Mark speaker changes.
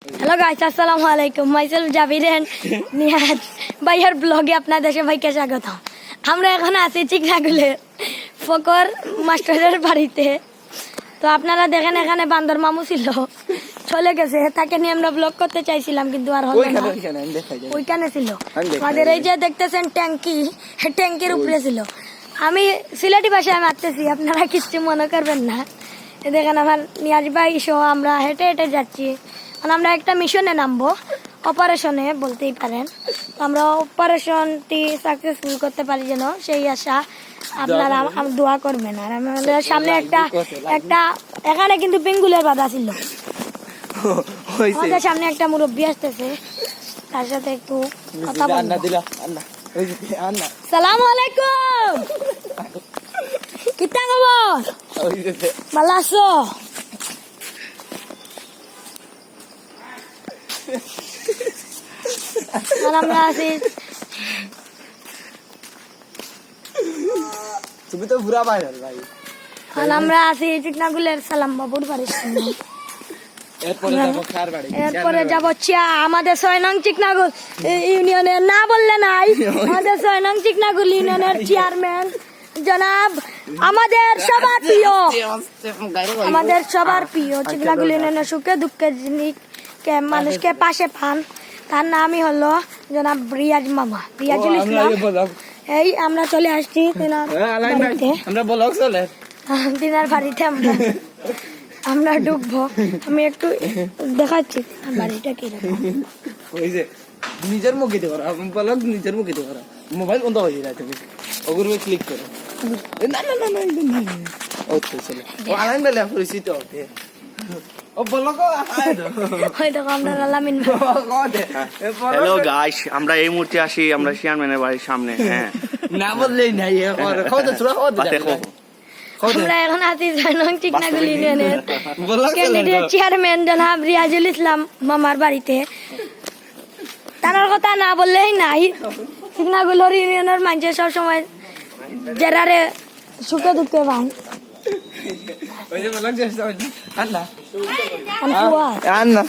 Speaker 1: Hello guys, আসসালামু আলাইকুম। Myself Jabir and Nihad ভাইয়ার ব্লগে আপনাদের সবাইকে স্বাগত। আমরা এখন আছি চিকনাগুলের ফকর মাস্টারের বাড়িতে। তো আপনারা দেখেন এখানে বান্দর মামু ছিল, চলে গেছে। তাকে নিয়ে আমরা ব্লগ করতে চাইছিলাম কিন্তু আর হলো না। ওইখানে ছিল আমাদের এই যে দেখতেছেন ট্যাঙ্কি, ট্যাঙ্কির উপরে ছিল। আমি সিলেটি ভাষায় মারতেছি, আপনারা কিচ্ছু মনে করবেন না। দেখেন আমার নিয়াজ ভাই সহ আমরা হেঁটে হেঁটে যাচ্ছি। আমরা একটা মিশনে নামবো, অপারেশনে বলতেই পারেন। আমরা অপারেশনটি সাকসেসফুল করতে পারি যেন, সেই আশা আপনারা দোয়া করবেন। আর আমাদের সামনে একটা এখানে কিন্তু পেঙ্গুলের বাধা ছিল। আমাদের সামনে একটা মুরব্বী আসতেছে, তার সাথে একটু কথা বলবো। সালাম আলাইকুম, কিতা খবর? ভালো আছো? আমরা আছি,
Speaker 2: তুমি তো পুরা ভাইরাল ভাই।
Speaker 1: আমরা আছি চিকনাগুলের সালাম বাবুর বাড়ির সামনে। এরপরে যাবো আমাদের 6 নং চিকনাগুল ইউনিয়নের, না বললে নাই, আমাদের 6 নং চিকনাগুল ইউনিয়নের চেয়ারম্যান জনাব, আমাদের সবার প্রিয়, আমাদের সবার প্রিয় চিকনাগুল ইউনিয়নের সুখে দুঃখে যিনি মানুষকে পাশে পান, তার নামই হলো জনাব রিয়াজ মামা, রিয়াজুল ইসলাম। এই আমরা চলে আসছি তিনার বাড়িতে, আমরা ঢুকবো। আমি একটু দেখাচ্ছি বাড়িটা কিরকম।
Speaker 2: নিজের মুখে দেবো, নিজের মুখে দেবো। মোবাইল বন্ধ হয়ে যায়, তুমি ওগুলো ক্লিক করো। না না না না না, ওকে চলো। ও আলাইন বেলা পরিচিত হবে।
Speaker 3: হ্যালো গাইস, আমরা এই মুহূর্তে আসি আমরা চেয়ারম্যানের বাড়ির সামনে। হ্যাঁ,
Speaker 2: না বললেই নাই।
Speaker 1: আমরা এখন আছি 6 নং চিকনাগুল ইউনিয়নের ক্যান্ডিডেট চেয়ারম্যান জনাব রিয়াজুল ইসলাম মামার বাড়িতে। তার কথা না বললেই নাই। চিকনাগুলোর ইউনিয়নের মানুষের সবসময় জেরারে সুখে দুঃখে পান।
Speaker 2: আন্না